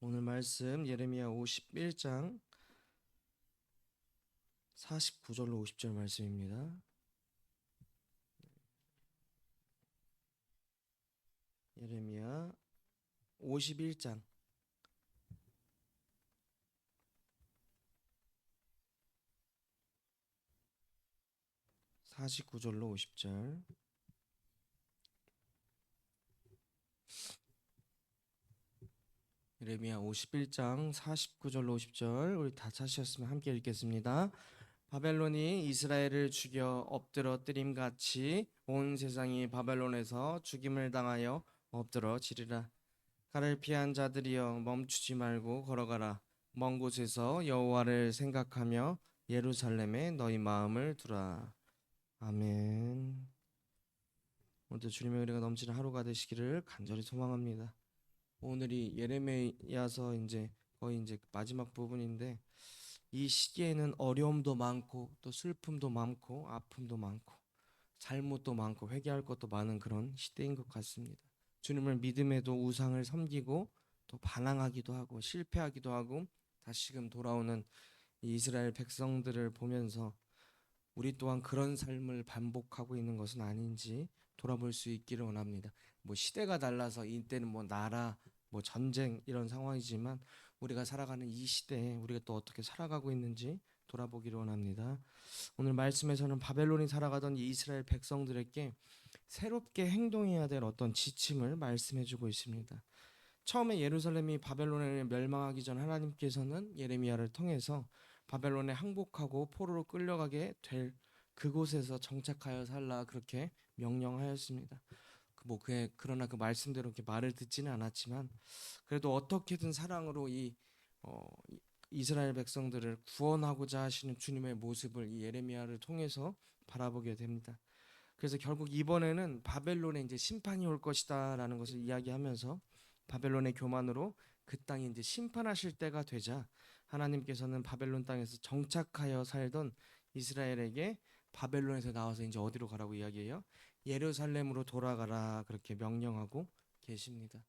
오늘 말씀 예레미야 51장 49절로 50절 말씀입니다. 예레미야 51장 49절로 50절. 예레미야 51장 49절로 50절 우리 다 찾으셨으면 함께 읽겠습니다. 바벨론이 이스라엘을 죽여 엎드러 뜨림같이 온 세상이 바벨론에서 죽임을 당하여 엎드러지리라. 칼을 피한 자들이여 멈추지 말고 걸어가라. 먼 곳에서 여호와를 생각하며 예루살렘에 너희 마음을 두라. 아멘. 오늘도 주님의 은혜가 넘치는 하루가 되시기를 간절히 소망합니다. 오늘이 예레미야서 거의 마지막 부분인데, 이 시기에는 어려움도 많고 또 슬픔도 많고 아픔도 많고 잘못도 많고 회개할 것도 많은 그런 시대인 것 같습니다. 주님을 믿음에도 우상을 섬기고 또 반항하기도 하고 실패하기도 하고 다시금 돌아오는 이 이스라엘 백성들을 보면서 우리 또한 그런 삶을 반복하고 있는 것은 아닌지 돌아볼 수 있기를 원합니다. 뭐 시대가 달라서 이때는 뭐 나라, 뭐 전쟁 이런 상황이지만 우리가 살아가는 이 시대에 우리가 또 어떻게 살아가고 있는지 돌아보기를 원합니다. 오늘 말씀에서는 바벨론이 살아가던 이 이스라엘 백성들에게 새롭게 행동해야 될 어떤 지침을 말씀해주고 있습니다. 처음에 예루살렘이 바벨론에 멸망하기 전 하나님께서는 예레미야를 통해서 바벨론에 항복하고 포로로 끌려가게 될 그곳에서 정착하여 살라 그렇게 명령하였습니다. 그러나 그 말씀대로 이렇게 말을 듣지는 않았지만 그래도 어떻게든 사랑으로 이스라엘 백성들을 구원하고자 하시는 주님의 모습을 이 예레미야를 통해서 바라보게 됩니다. 그래서 결국 이번에는 바벨론에 이제 심판이 올 것이다라는 것을 이야기하면서 바벨론의 교만으로 그 땅이 이제 심판하실 때가 되자 하나님께서는 바벨론 땅에서 정착하여 살던 이스라엘에게 바벨론에서 나와서 이제 어디로 가라고 이야기해요? 예루살렘으로 돌아가라 그렇게 명령하고 계십니다.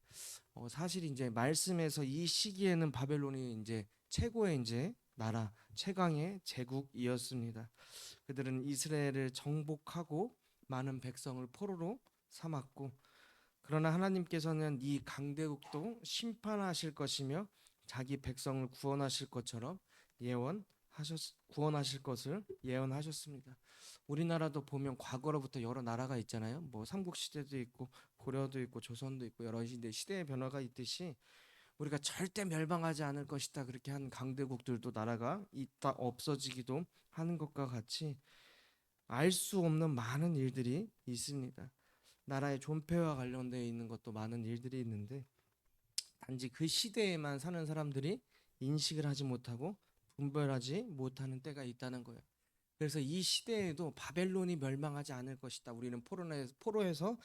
사실 이제 말씀에서 이 시기에는 바벨론이 이제 최고의 이제 나라, 최강의 제국이었습니다. 그들은 이스라엘을 정복하고 많은 백성을 포로로 삼았고, 그러나 하나님께서는 이 강대국도 심판하실 것이며 자기 백성을 구원하실 것처럼 구원하실 것을 예언하셨습니다. 우리나라도 보면 과거로부터 여러 나라가 있잖아요. 뭐 삼국 시대도 있고 고려도 있고 조선도 있고 여러 시대의 변화가 있듯이 우리가 절대 멸망하지 않을 것이다 그렇게 한 강대국들도 나라가 있다 없어지기도 하는 것과 같이 알 수 없는 많은 일들이 있습니다. 나라의 존폐와 관련되어 있는 것도 많은 일들이 있는데 단지 그 시대에만 사는 사람들이 인식을 하지 못하고 분별하지 못하는 때가 있다는 거예요. 그래서 이 시대에도 바벨론이 멸망하지 않을 것이다. 우리는 포로에서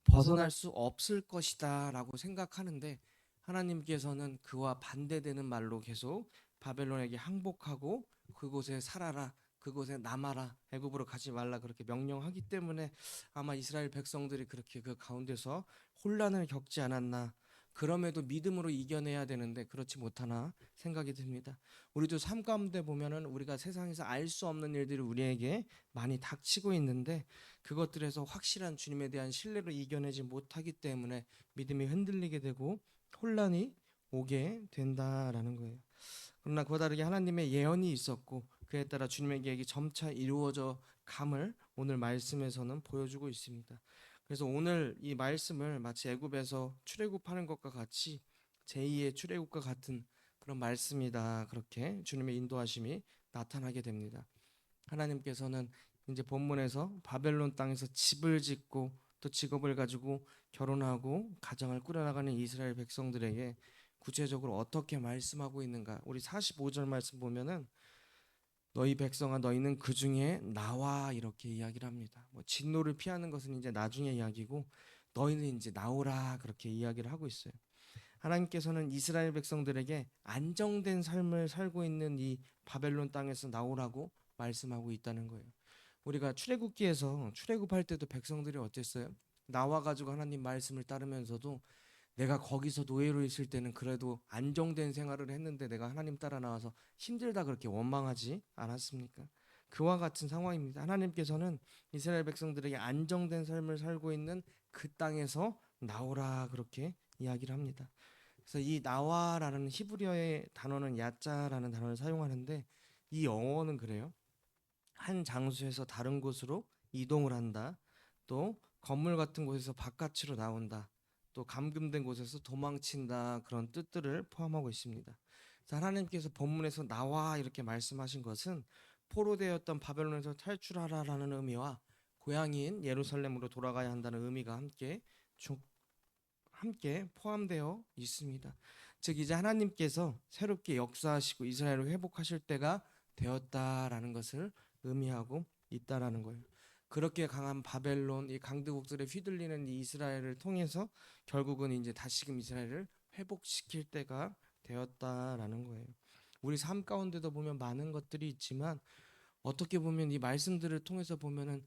벗어날 수 없을 것이다 라고 생각하는데 하나님께서는 그와 반대되는 말로 계속 바벨론에게 항복하고 그곳에 살아라, 그곳에 남아라, 애굽으로 가지 말라 그렇게 명령하기 때문에 아마 이스라엘 백성들이 그렇게 그 가운데서 혼란을 겪지 않았나. 그럼에도 믿음으로 이겨내야 되는데 그렇지 못하나 생각이 듭니다. 우리도 삶 가운데 보면은 우리가 세상에서 알 수 없는 일들이 우리에게 많이 닥치고 있는데 그것들에서 확실한 주님에 대한 신뢰로 이겨내지 못하기 때문에 믿음이 흔들리게 되고 혼란이 오게 된다라는 거예요. 그러나 그와 다르게 하나님의 예언이 있었고 그에 따라 주님의 계획이 점차 이루어져 감을 오늘 말씀에서는 보여주고 있습니다. 그래서 오늘 이 말씀을 마치 애굽에서 출애굽하는 것과 같이 제2의 출애굽과 같은 그런 말씀이다. 그렇게 주님의 인도하심이 나타나게 됩니다. 하나님께서는 이제 본문에서 바벨론 땅에서 집을 짓고 또 직업을 가지고 결혼하고 가정을 꾸려나가는 이스라엘 백성들에게 구체적으로 어떻게 말씀하고 있는가? 우리 45절 말씀 보면은 너희 백성아 너희는 그 중에 나와 이렇게 이야기를 합니다. 뭐 진노를 피하는 것은 이제 나중의 이야기고 너희는 이제 나오라 그렇게 이야기를 하고 있어요. 하나님께서는 이스라엘 백성들에게 안정된 삶을 살고 있는 이 바벨론 땅에서 나오라고 말씀하고 있다는 거예요. 우리가 출애굽기에서 출애굽할 때도 백성들이 어땠어요? 나와 가지고 하나님 말씀을 따르면서도 내가 거기서 노예로 있을 때는 그래도 안정된 생활을 했는데 내가 하나님 따라 나와서 힘들다 그렇게 원망하지 않았습니까? 그와 같은 상황입니다. 하나님께서는 이스라엘 백성들에게 안정된 삶을 살고 있는 그 땅에서 나오라 그렇게 이야기를 합니다. 그래서 이 나와라는 히브리어의 단어는 야자라는 단어를 사용하는데 이 영어는 그래요. 한 장소에서 다른 곳으로 이동을 한다. 또 건물 같은 곳에서 바깥으로 나온다. 또 감금된 곳에서 도망친다. 그런 뜻들을 포함하고 있습니다. 그래서 하나님께서 본문에서 나와 이렇게 말씀하신 것은 포로되었던 바벨론에서 탈출하라라는 의미와 고향인 예루살렘으로 돌아가야 한다는 의미가 함께 포함되어 있습니다. 즉 이제 하나님께서 새롭게 역사하시고 이스라엘을 회복하실 때가 되었다라는 것을 의미하고 있다라는 거예요. 그렇게 강한 바벨론 이 강대국들에 휘둘리는 이 이스라엘을 통해서 결국은 이제 다시금 이스라엘을 회복시킬 때가 되었다라는 거예요. 우리 삶 가운데도 보면 많은 것들이 있지만 어떻게 보면 이 말씀들을 통해서 보면은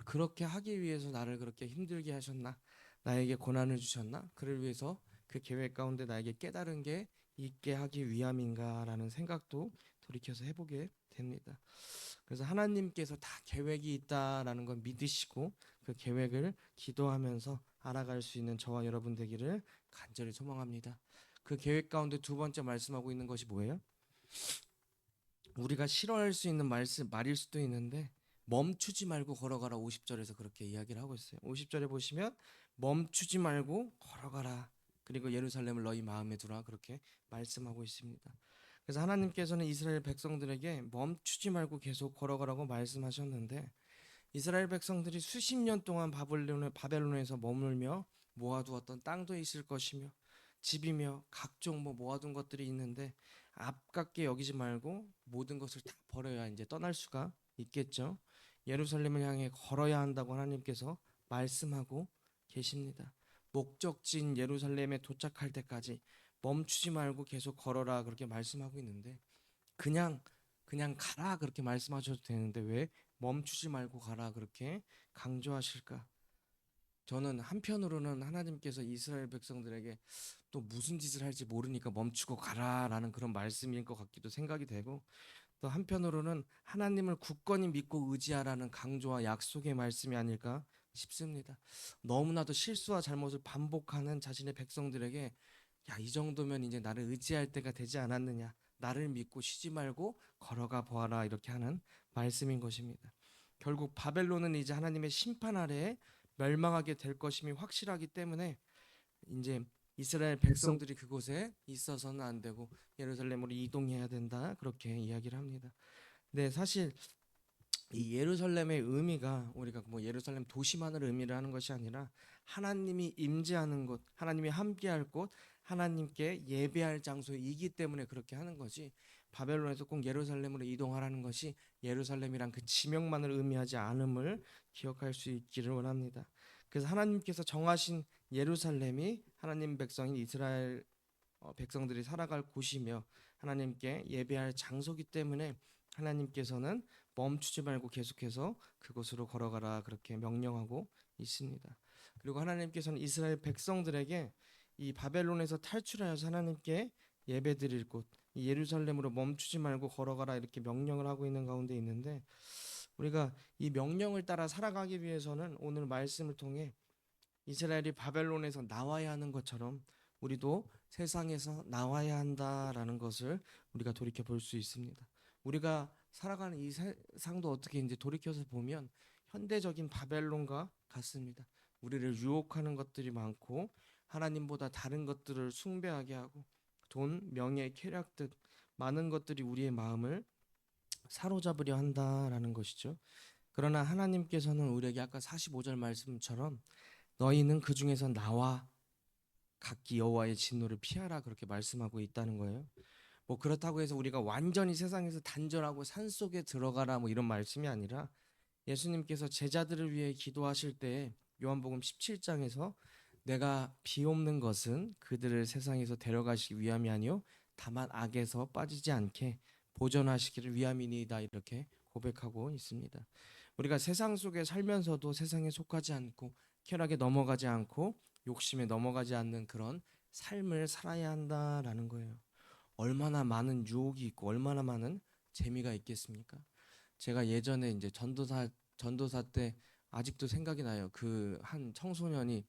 그렇게 하기 위해서 나를 그렇게 힘들게 하셨나? 나에게 고난을 주셨나? 그를 위해서 그 계획 가운데 나에게 깨달은 게 있게 하기 위함인가라는 생각도 돌이켜서 해보게 됩니다. 그래서 하나님께서 다 계획이 있다라는 걸 믿으시고 그 계획을 기도하면서 알아갈 수 있는 저와 여러분 되기를 간절히 소망합니다. 그 계획 가운데 두 번째 말씀하고 있는 것이 뭐예요? 우리가 싫어할 수 있는 말일 수도 있는데 멈추지 말고 걸어가라 50절에서 그렇게 이야기를 하고 있어요. 50절에 보시면 멈추지 말고 걸어가라. 그리고 예루살렘을 너희 마음에 두라 그렇게 말씀하고 있습니다. 그래서 하나님께서는 이스라엘 백성들에게 멈추지 말고 계속 걸어가라고 말씀하셨는데 이스라엘 백성들이 수십 년 동안 바벨론에서 머물며 모아두었던 땅도 있을 것이며 집이며 각종 모아둔 것들이 있는데 아깝게 여기지 말고 모든 것을 다 버려야 이제 떠날 수가 있겠죠. 예루살렘을 향해 걸어야 한다고 하나님께서 말씀하고 계십니다. 목적지인 예루살렘에 도착할 때까지 멈추지 말고 계속 걸어라 그렇게 말씀하고 있는데 그냥 가라 그렇게 말씀하셔도 되는데 왜 멈추지 말고 가라 그렇게 강조하실까? 저는 한편으로는 하나님께서 이스라엘 백성들에게 또 무슨 짓을 할지 모르니까 멈추고 가라라는 그런 말씀인 것 같기도 생각이 되고 또 한편으로는 하나님을 굳건히 믿고 의지하라는 강조와 약속의 말씀이 아닐까 싶습니다. 너무나도 실수와 잘못을 반복하는 자신의 백성들에게 야, 이 정도면 이제 나를 의지할 때가 되지 않았느냐. 나를 믿고 쉬지 말고 걸어가 보아라 이렇게 하는 말씀인 것입니다. 결국 바벨론은 이제 하나님의 심판 아래에 멸망하게 될 것임이 확실하기 때문에 이제 이스라엘 백성들이 그곳에 있어서는 안 되고 예루살렘으로 이동해야 된다 그렇게 이야기를 합니다. 네, 사실 이 예루살렘의 의미가 우리가 뭐 예루살렘 도시만을 의미를 하는 것이 아니라 하나님이 임재하는 곳, 하나님이 함께할 곳, 하나님께 예배할 장소이기 때문에 그렇게 하는 거지. 바벨론에서 꼭 예루살렘으로 이동하라는 것이 예루살렘이란 그 지명만을 의미하지 않음을 기억할 수 있기를 원합니다. 그래서 하나님께서 정하신 예루살렘이 하나님 백성인 이스라엘 백성들이 살아갈 곳이며 하나님께 예배할 장소기 때문에 하나님께서는 멈추지 말고 계속해서 그곳으로 걸어가라 그렇게 명령하고 있습니다. 그리고 하나님께서는 이스라엘 백성들에게 이 바벨론에서 탈출하여서 하나님께 예배드릴 곳, 이 예루살렘으로 멈추지 말고 걸어가라 이렇게 명령을 하고 있는 가운데 있는데 우리가 이 명령을 따라 살아가기 위해서는 오늘 말씀을 통해 이스라엘이 바벨론에서 나와야 하는 것처럼 우리도 세상에서 나와야 한다라는 것을 우리가 돌이켜 볼 수 있습니다. 우리가 살아가는 이 세상도 어떻게 이제 돌이켜서 보면 현대적인 바벨론과 같습니다. 우리를 유혹하는 것들이 많고 하나님보다 다른 것들을 숭배하게 하고 돈, 명예, 쾌락 등 많은 것들이 우리의 마음을 사로잡으려 한다라는 것이죠. 그러나 하나님께서는 우리에게 아까 45절 말씀처럼 너희는 그 중에서 나와 각기 여호와의 진노를 피하라 그렇게 말씀하고 있다는 거예요. 뭐 그렇다고 해서 우리가 완전히 세상에서 단절하고 산속에 들어가라 뭐 이런 말씀이 아니라 예수님께서 제자들을 위해 기도하실 때 요한복음 17장에서 내가 비옵는 것은 그들을 세상에서 데려가시기 위함이 아니요 다만 악에서 빠지지 않게 보존하시기를 위함이니이다 이렇게 고백하고 있습니다. 우리가 세상 속에 살면서도 세상에 속하지 않고 쾌락에 넘어가지 않고 욕심에 넘어가지 않는 그런 삶을 살아야 한다라는 거예요. 얼마나 많은 유혹이 있고 얼마나 많은 재미가 있겠습니까? 제가 예전에 이제 전도사 때 아직도 생각이 나요. 그 한 청소년이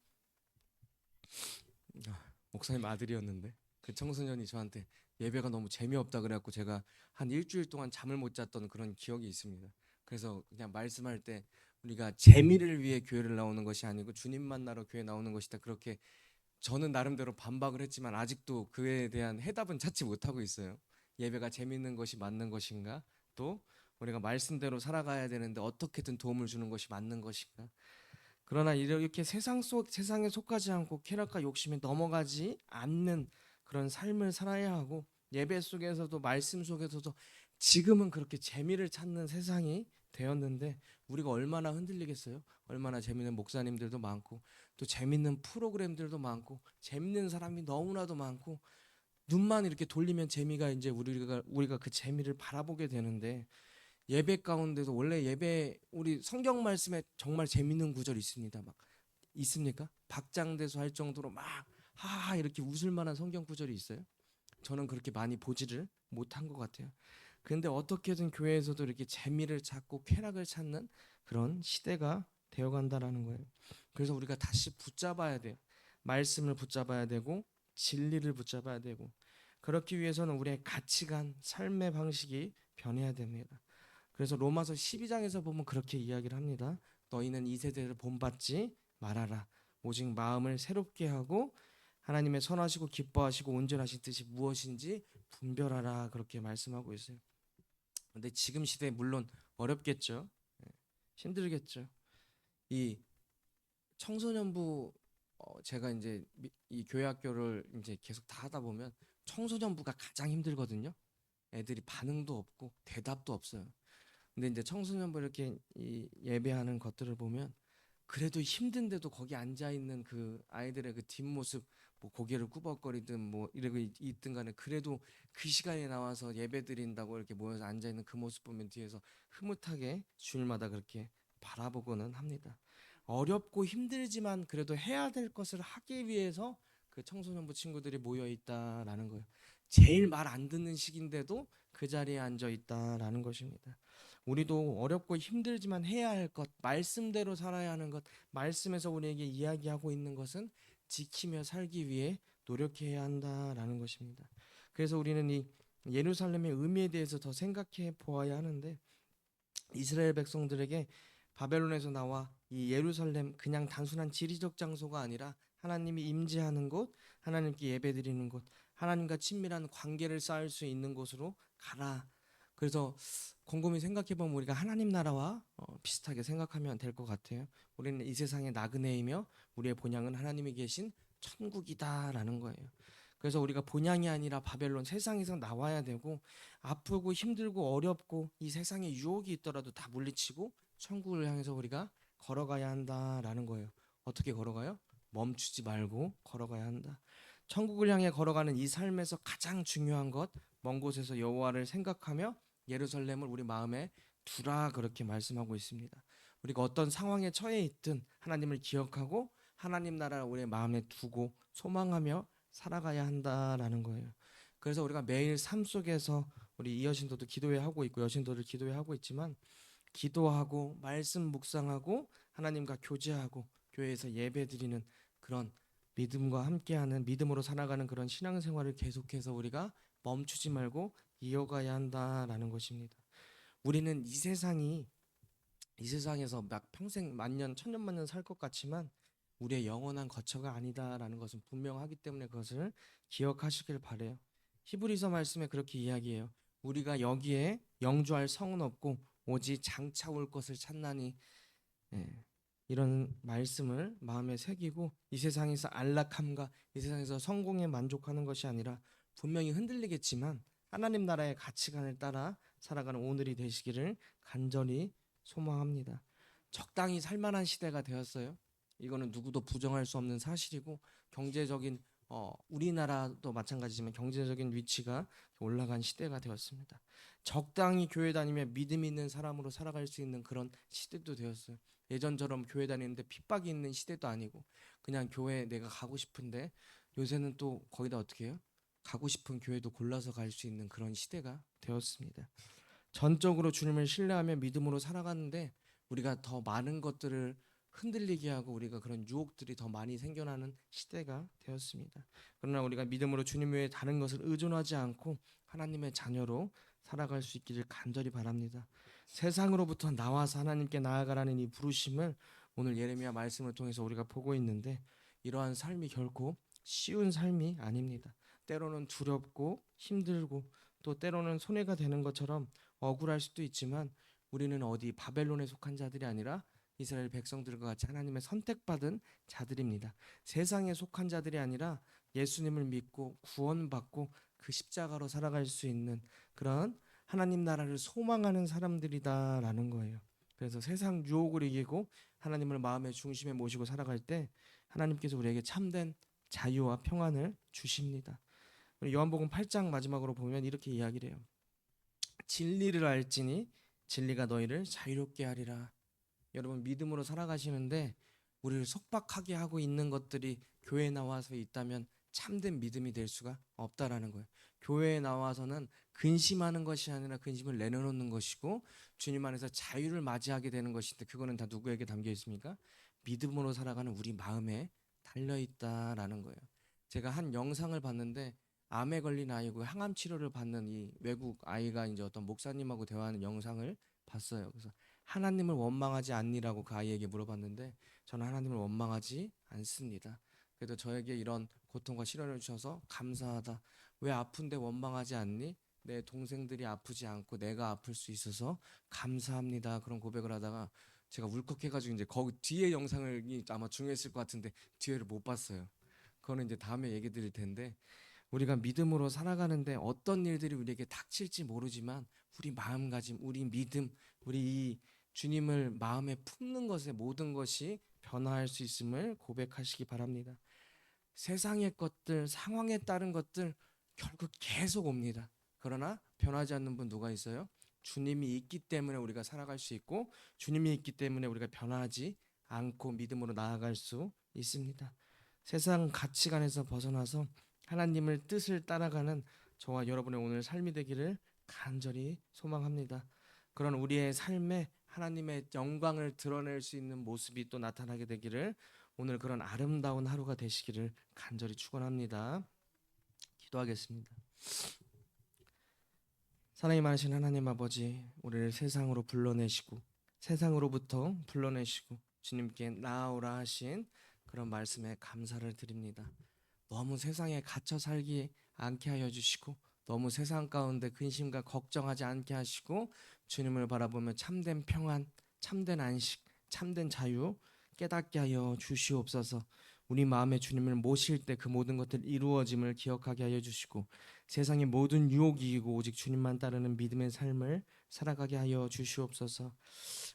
목사님 아들이었는데 그 청소년이 저한테 예배가 너무 재미없다 그래갖고 제가 한 일주일 동안 잠을 못 잤던 그런 기억이 있습니다. 그래서 그냥 말씀할 때 우리가 재미를 위해 교회를 나오는 것이 아니고 주님 만나러 교회 나오는 것이다. 그렇게 저는 나름대로 반박을 했지만 아직도 그에 대한 해답은 찾지 못하고 있어요. 예배가 재밌는 것이 맞는 것인가? 또 우리가 말씀대로 살아가야 되는데 어떻게든 도움을 주는 것이 맞는 것인가? 그러나 이렇게 세상에 속하지 않고 쾌락과 욕심에 넘어가지 않는 그런 삶을 살아야 하고 예배 속에서도 말씀 속에서도 지금은 그렇게 재미를 찾는 세상이 되었는데 우리가 얼마나 흔들리겠어요? 얼마나 재밌는 목사님들도 많고 또 재밌는 프로그램들도 많고 재밌는 사람이 너무나도 많고 눈만 이렇게 돌리면 재미가 이제 우리가 그 재미를 바라보게 되는데 예배 가운데서 원래 예배 우리 성경 말씀에 정말 재밌는 구절 있습니다. 막 있습니까? 박장대소 할 정도로 막 하하 이렇게 웃을 만한 성경 구절이 있어요? 저는 그렇게 많이 보지를 못한 것 같아요. 그런데 어떻게든 교회에서도 이렇게 재미를 찾고 쾌락을 찾는 그런 시대가 되어간다라는 거예요. 그래서 우리가 다시 붙잡아야 돼요. 말씀을 붙잡아야 되고 진리를 붙잡아야 되고 그렇기 위해서는 우리의 가치관, 삶의 방식이 변해야 됩니다. 그래서 로마서 12장에서 보면 그렇게 이야기를 합니다. 너희는 이 세대를 본받지 말아라. 오직 마음을 새롭게 하고 하나님의 선하시고 기뻐하시고 온전하신 뜻이 무엇인지 분별하라. 그렇게 말씀하고 있어요. 근데 지금 시대에 물론 어렵겠죠. 힘들겠죠. 이 청소년부 제가 이제 이 교회 학교를 이제 계속 다 하다 보면 청소년부가 가장 힘들거든요. 애들이 반응도 없고 대답도 없어요. 근데 이제 청소년부 이렇게 이 예배하는 것들을 보면 그래도 힘든데도 거기 앉아 있는 그 아이들의 그 뒷모습 뭐 고개를 꾸벅거리든 뭐 이러고 있든 간에 그래도 그 시간에 나와서 예배 드린다고 이렇게 모여서 앉아 있는 그 모습 보면 뒤에서 흐뭇하게 주일마다 그렇게 바라보고는 합니다. 어렵고 힘들지만 그래도 해야 될 것을 하기 위해서 그 청소년부 친구들이 모여 있다라는 거예요. 제일 말 안 듣는 시기인데도 그 자리에 앉아 있다라는 것입니다. 우리도 어렵고 힘들지만 해야 할 것, 말씀대로 살아야 하는 것, 말씀에서 우리에게 이야기하고 있는 것은 지키며 살기 위해 노력해야 한다라는 것입니다. 그래서 우리는 이 예루살렘의 의미에 대해서 더 생각해 보아야 하는데 이스라엘 백성들에게 바벨론에서 나와 이 예루살렘 그냥 단순한 지리적 장소가 아니라 하나님이 임재하는 곳, 하나님께 예배드리는 곳, 하나님과 친밀한 관계를 쌓을 수 있는 곳으로 가라. 그래서 곰곰이 생각해보면 우리가 하나님 나라와 비슷하게 생각하면 될 것 같아요. 우리는 이 세상의 나그네이며 우리의 본향은 하나님이 계신 천국이다라는 거예요. 그래서 우리가 본향이 아니라 바벨론 세상에서 나와야 되고 아프고 힘들고 어렵고 이 세상에 유혹이 있더라도 다 물리치고 천국을 향해서 우리가 걸어가야 한다라는 거예요. 어떻게 걸어가요? 멈추지 말고 걸어가야 한다. 천국을 향해 걸어가는 이 삶에서 가장 중요한 것, 먼 곳에서 여호와를 생각하며 예루살렘을 우리 마음에 두라 그렇게 말씀하고 있습니다. 우리가 어떤 상황에 처해 있든 하나님을 기억하고 하나님 나라를 우리의 마음에 두고 소망하며 살아가야 한다라는 거예요. 그래서 우리가 매일 삶 속에서 우리 이여신도도 기도회 하고 있고 여신도들 기도회 하고 있지만 기도하고 말씀 묵상하고 하나님과 교제하고 교회에서 예배드리는 그런 믿음과 함께하는 믿음으로 살아가는 그런 신앙생활을 계속해서 우리가 멈추지 말고 이어가야 한다라는 것입니다. 우리는 이 세상에서 막 평생 만년 천년만년 살 것 같지만 우리의 영원한 거처가 아니다라는 것은 분명하기 때문에 그것을 기억하시길 바래요. 히브리서 말씀에 그렇게 이야기해요. 우리가 여기에 영주할 성은 없고 오직 장차 올 것을 찾나니 예, 이런 말씀을 마음에 새기고 이 세상에서 안락함과 이 세상에서 성공에 만족하는 것이 아니라 분명히 흔들리겠지만 하나님 나라의 가치관을 따라 살아가는 오늘이 되시기를 간절히 소망합니다. 적당히 살만한 시대가 되었어요. 이거는 누구도 부정할 수 없는 사실이고 경제적인 우리나라도 마찬가지지만 경제적인 위치가 올라간 시대가 되었습니다. 적당히 교회 다니며 믿음 있는 사람으로 살아갈 수 있는 그런 시대도 되었어요. 예전처럼 교회 다니는데 핍박이 있는 시대도 아니고 그냥 교회 내가 가고 싶은데, 요새는 또 거기다 어떻게 해요? 가고 싶은 교회도 골라서 갈 수 있는 그런 시대가 되었습니다. 전적으로 주님을 신뢰하며 믿음으로 살아가는데 우리가 더 많은 것들을 흔들리게 하고 우리가 그런 유혹들이 더 많이 생겨나는 시대가 되었습니다. 그러나 우리가 믿음으로 주님 외에 다른 것을 의존하지 않고 하나님의 자녀로 살아갈 수 있기를 간절히 바랍니다. 세상으로부터 나와서 하나님께 나아가라는 이 부르심을 오늘 예레미야 말씀을 통해서 우리가 보고 있는데, 이러한 삶이 결코 쉬운 삶이 아닙니다. 때로는 두렵고 힘들고 또 때로는 손해가 되는 것처럼 억울할 수도 있지만, 우리는 어디 바벨론에 속한 자들이 아니라 이스라엘 백성들과 같이 하나님의 선택받은 자들입니다. 세상에 속한 자들이 아니라 예수님을 믿고 구원받고 그 십자가로 살아갈 수 있는 그런 하나님 나라를 소망하는 사람들이다라는 거예요. 그래서 세상 유혹을 이기고 하나님을 마음의 중심에 모시고 살아갈 때 하나님께서 우리에게 참된 자유와 평안을 주십니다. 요한복음 8장 마지막으로 보면 이렇게 이야기를 해요. 진리를 알지니 진리가 너희를 자유롭게 하리라. 여러분, 믿음으로 살아가시는데 우리를 속박하게 하고 있는 것들이 교회에 나와서 있다면 참된 믿음이 될 수가 없다라는 거예요. 교회에 나와서는 근심하는 것이 아니라 근심을 내려놓는 것이고 주님 안에서 자유를 맞이하게 되는 것인데, 그거는 다 누구에게 담겨 있습니까? 믿음으로 살아가는 우리 마음에 달려 있다라는 거예요. 제가 한 영상을 봤는데 암에 걸린 아이고 항암 치료를 받는 이 외국 아이가 이제 어떤 목사님하고 대화하는 영상을 봤어요. 그래서 하나님을 원망하지 않니라고 그 아이에게 물어봤는데, 저는 하나님을 원망하지 않습니다. 그래도 저에게 이런 고통과 시련을 주셔서 감사하다. 왜 아픈데 원망하지 않니? 내 동생들이 아프지 않고 내가 아플 수 있어서 감사합니다. 그런 고백을 하다가 제가 울컥해가지고 이제 거기 뒤에 영상을 아마 중요했을 것 같은데 뒤에를 못 봤어요. 그거는 이제 다음에 얘기 드릴 텐데, 우리가 믿음으로 살아가는데 어떤 일들이 우리에게 닥칠지 모르지만 우리 마음가짐, 우리 믿음, 우리 이 주님을 마음에 품는 것에 모든 것이 변화할 수 있음을 고백하시기 바랍니다. 세상의 것들, 상황에 따른 것들 결국 계속 옵니다. 그러나 변하지 않는 분 누가 있어요? 주님이 있기 때문에 우리가 살아갈 수 있고, 주님이 있기 때문에 우리가 변하지 않고 믿음으로 나아갈 수 있습니다. 세상 가치관에서 벗어나서 하나님을 뜻을 따라가는 저와 여러분의 오늘 삶이 되기를 간절히 소망합니다. 그런 우리의 삶에 하나님의 영광을 드러낼 수 있는 모습이 또 나타나게 되기를, 오늘 그런 아름다운 하루가 되시기를 간절히 축원합니다. 기도하겠습니다. 사랑이 많으신 하나님 아버지, 우리를 세상으로 불러내시고 세상으로부터 불러내시고 주님께 나아오라 하신 그런 말씀에 감사를 드립니다. 너무 세상에 갇혀 살기 않게 하여 주시고, 너무 세상 가운데 근심과 걱정하지 않게 하시고, 주님을 바라보며 참된 평안, 참된 안식, 참된 자유 깨닫게 하여 주시옵소서. 우리 마음에 주님을 모실 때 그 모든 것들 이루어짐을 기억하게 하여 주시고, 세상의 모든 유혹이 이기고 오직 주님만 따르는 믿음의 삶을 살아가게 하여 주시옵소서.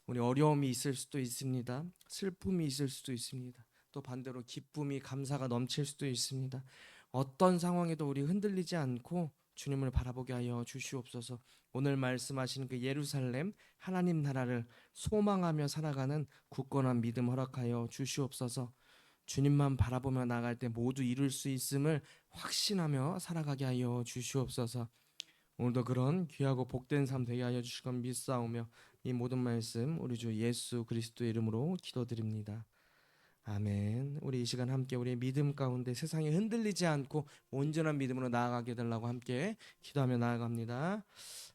우리 어려움이 있을 수도 있습니다. 슬픔이 있을 수도 있습니다. 또 반대로 기쁨이, 감사가 넘칠 수도 있습니다. 어떤 상황에도 우리 흔들리지 않고 주님을 바라보게 하여 주시옵소서. 오늘 말씀하신 그 예루살렘 하나님 나라를 소망하며 살아가는 굳건한 믿음 허락하여 주시옵소서. 주님만 바라보며 나갈 때 모두 이룰 수 있음을 확신하며 살아가게 하여 주시옵소서. 오늘도 그런 귀하고 복된 삶 되게 하여 주시건 믿사오며 이 모든 말씀 우리 주 예수 그리스도의 이름으로 기도드립니다. 아멘. 우리 이 시간 함께 우리의 믿음 가운데 세상에 흔들리지 않고 온전한 믿음으로 나아가게 되려고 함께 기도하며 나아갑니다.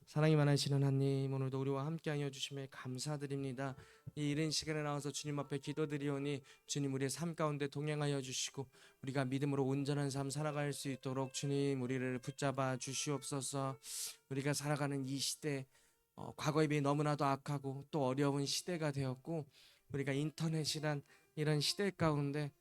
사랑이 많으시는 하나님, 오늘도 우리와 함께하여 주심에 감사드립니다. 이 이른 시간에 나와서 주님 앞에 기도드리오니 주님 우리의 삶 가운데 동행하여 주시고 우리가 믿음으로 온전한 삶 살아갈 수 있도록 주님 우리를 붙잡아 주시옵소서. 우리가 살아가는 이 시대, 과거에 비해 너무나도 악하고 또 어려운 시대가 되었고, 우리가 인터넷이란 이런 시대 가운데